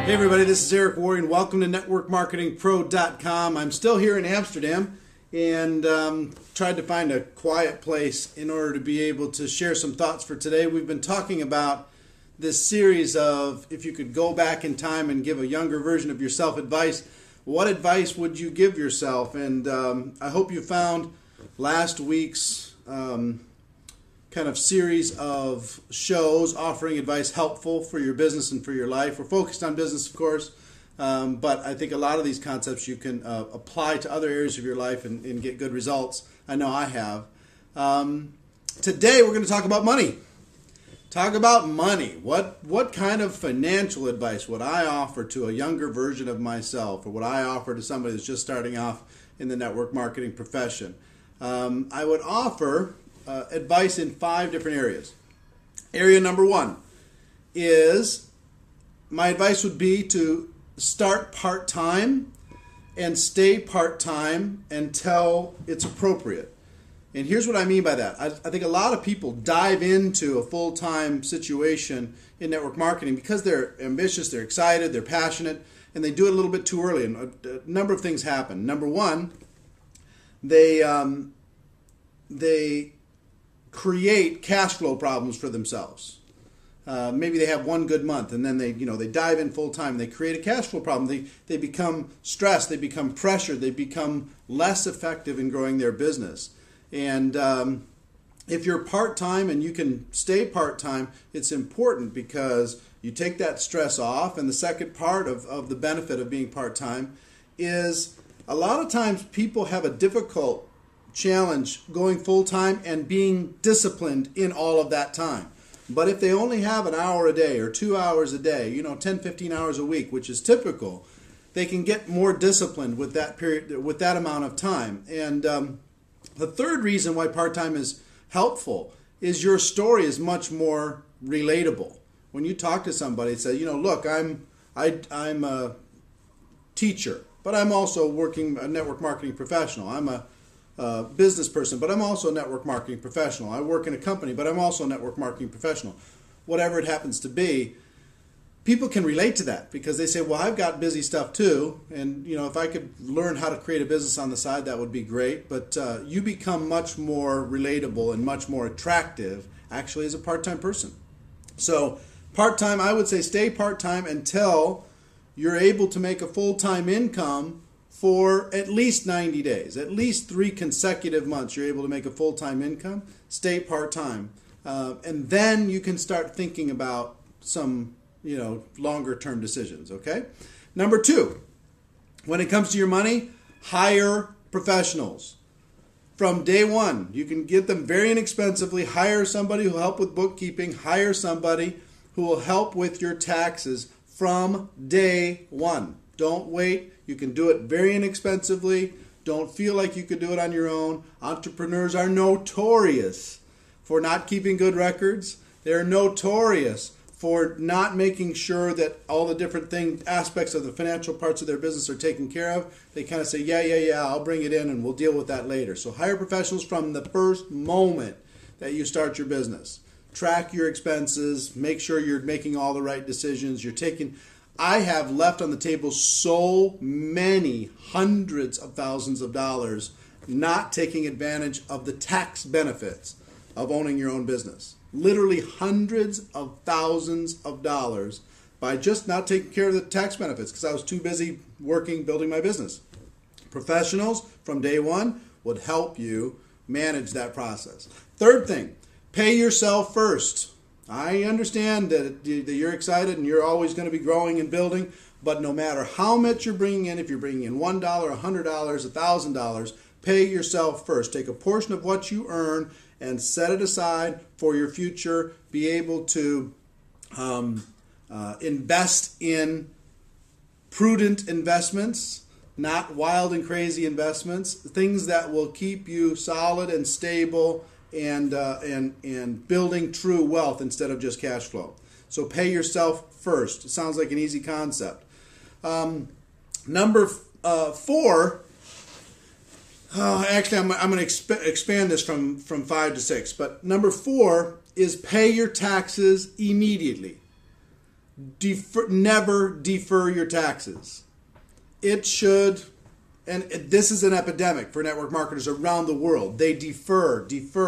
Hey everybody, this is Eric Warren. Welcome to NetworkMarketingPro.com. I'm still here in Amsterdam and tried to find a quiet place in order to be able to share some thoughts for today. We've been talking about this series of if you could go back in time and give a younger version of yourself advice, what advice would you give yourself? And I hope you found last week's kind of series of shows offering advice helpful for your business and for your life. We're focused on business, of course, but I think a lot of these concepts you can apply to other areas of your life and get good results. I know I have. Today we're going to talk about money. Talk about money. What kind of financial advice would I offer to a younger version of myself, or would I offer to somebody that's just starting off in the network marketing profession? I would offer advice in 5 different areas. Area number 1 is, my advice would be to start part-time and stay part-time until it's appropriate. And here's what I mean by that. I think a lot of people dive into a full-time situation in network marketing because they're ambitious, they're excited, they're passionate, and they do it a little bit too early. And a number of things happen. Number 1, they create cash flow problems for themselves. Maybe they have one good month and then they dive in full time. They create a cash flow problem. They become stressed. They become pressured. They become less effective in growing their business. And if you're part-time and you can stay part-time, it's important because you take that stress off. And the second part of the benefit of being part-time is a lot of times people have a difficult challenge going full-time and being disciplined in all of that time. But if they only have an hour a day or 2 hours a day, 10, 15 hours a week, which is typical, they can get more disciplined with that period, with that amount of time. And the third reason why part-time is helpful is your story is much more relatable. When you talk to somebody and say, look, I'm a teacher, but I'm also a network marketing professional. I'm a business person, but I'm also a network marketing professional. I work in a company, but I'm also a network marketing professional. Whatever it happens to be, people can relate to that because they say, well, I've got busy stuff too, and if I could learn how to create a business on the side, that would be great. But you become much more relatable and much more attractive actually as a part-time person. So part-time, I would say stay part-time until you're able to make a full-time income for at least 90 days, at least 3 consecutive months, you're able to make a full-time income. Stay part-time. And then you can start thinking about some, longer-term decisions, okay? Number 2, when it comes to your money, hire professionals. From day 1, you can get them very inexpensively. Hire somebody who will help with bookkeeping. Hire somebody who will help with your taxes from day 1. Don't wait. You can do it very inexpensively. Don't feel like you could do it on your own. Entrepreneurs are notorious for not keeping good records. They're notorious for not making sure that all the different aspects of the financial parts of their business are taken care of. They kind of say, yeah, I'll bring it in and we'll deal with that later. So hire professionals from the first moment that you start your business. Track your expenses. Make sure you're making all the right decisions. I have left on the table so many hundreds of thousands of dollars not taking advantage of the tax benefits of owning your own business. Literally hundreds of thousands of dollars by just not taking care of the tax benefits because I was too busy working, building my business. Professionals from day 1 would help you manage that process. Third thing, pay yourself first. I understand that you're excited and you're always going to be growing and building, but no matter how much you're bringing in, if you're bringing in $1, $100, $1,000, pay yourself first. Take a portion of what you earn and set it aside for your future. Be able to invest in prudent investments, not wild and crazy investments, things that will keep you solid and stable and building true wealth instead of just cash flow. So pay yourself first. It sounds like an easy concept. Number 4, actually I'm going to expand this from 5 to 6. But number 4 is pay your taxes immediately. Never defer your taxes. It should, and this is an epidemic for network marketers around the world. They defer.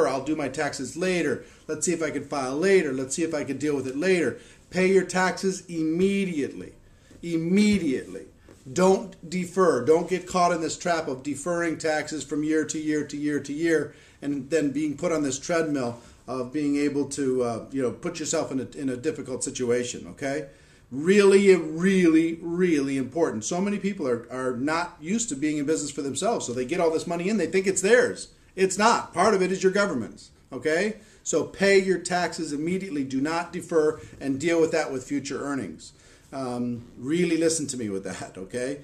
I'll do my taxes later. Let's see if I can file later. Let's see if I can deal with it later. Pay your taxes immediately. Immediately. Don't defer. Don't get caught in this trap of deferring taxes from year to year to year to year, and then being put on this treadmill of being able to put yourself in a difficult situation. Okay, really, really, really important. So many people are not used to being in business for themselves, so they get all this money in, they think it's theirs. It's not. Part of it is your government's. Okay, so pay your taxes immediately. Do not defer, and deal with that with future earnings. Really listen to me with that, okay?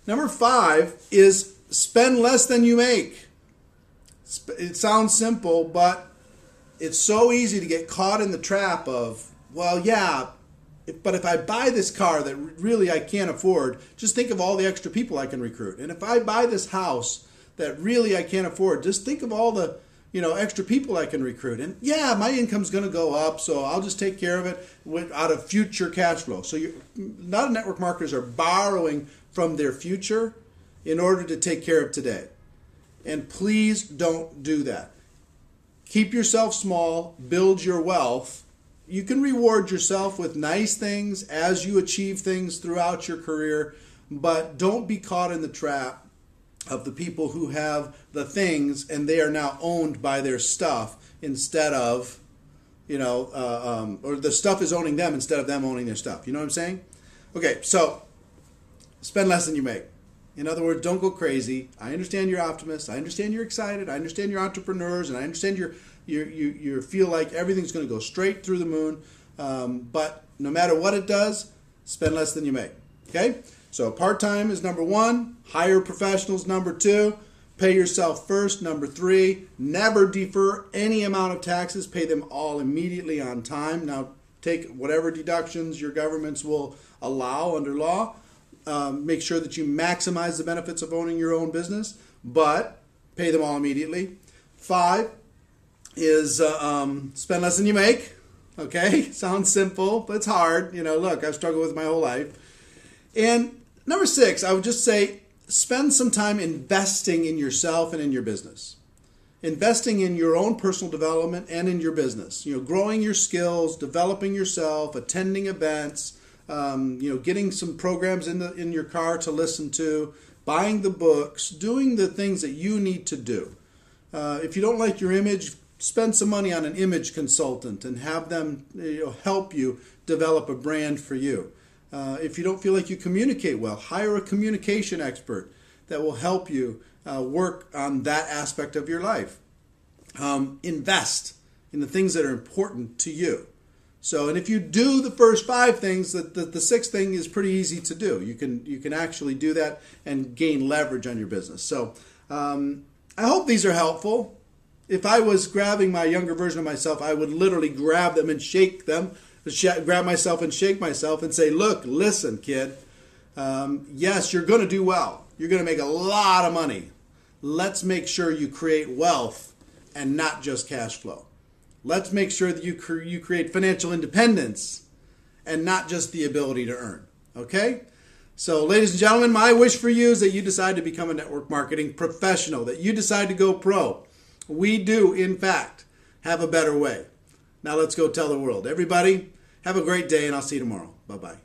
Number 5 is spend less than you make. It sounds simple, but it's so easy to get caught in the trap of, well, yeah, but if I buy this car that really I can't afford, just think of all the extra people I can recruit. And if I buy this house that really I can't afford, just think of all the extra people I can recruit. And yeah, my income's going to go up, so I'll just take care of it out of future cash flow. So a lot of network marketers are borrowing from their future in order to take care of today. And please don't do that. Keep yourself small, build your wealth. You can reward yourself with nice things as you achieve things throughout your career, but don't be caught in the trap of the people who have the things and they are now owned by their stuff instead of, or the stuff is owning them instead of them owning their stuff. You know what I'm saying? Okay, so spend less than you make. In other words, don't go crazy. I understand you're optimists. I understand you're excited. I understand you're entrepreneurs, and I understand you feel like everything's going to go straight through the moon. But no matter what it does, spend less than you make. Okay? So part-time is number 1. Hire professionals, number 2. Pay yourself first, number 3. Never defer any amount of taxes. Pay them all immediately on time. Now, take whatever deductions your governments will allow under law. Make sure that you maximize the benefits of owning your own business, but pay them all immediately. 5 is spend less than you make. Okay? Sounds simple, but it's hard. Look, I've struggled with it my whole life. And number 6, I would just say spend some time investing in yourself and in your business. Investing in your own personal development and in your business. Growing your skills, developing yourself, attending events, getting some programs in your car to listen to, buying the books, doing the things that you need to do. If you don't like your image, spend some money on an image consultant and have them help you develop a brand for you. If you don't feel like you communicate well, hire a communication expert that will help you work on that aspect of your life. Invest in the things that are important to you. So, and if you do the first 5 things, the 6th thing is pretty easy to do. You can actually do that and gain leverage on your business. So, I hope these are helpful. If I was grabbing my younger version of myself, I would literally grab them and shake them. Grab myself and shake myself and say, look, listen, kid, yes, you're going to do well. You're going to make a lot of money. Let's make sure you create wealth and not just cash flow. Let's make sure that you create financial independence and not just the ability to earn. Okay? So, ladies and gentlemen, my wish for you is that you decide to become a network marketing professional, that you decide to go pro. We do, in fact, have a better way. Now let's go tell the world. Everybody, have a great day, and I'll see you tomorrow. Bye-bye.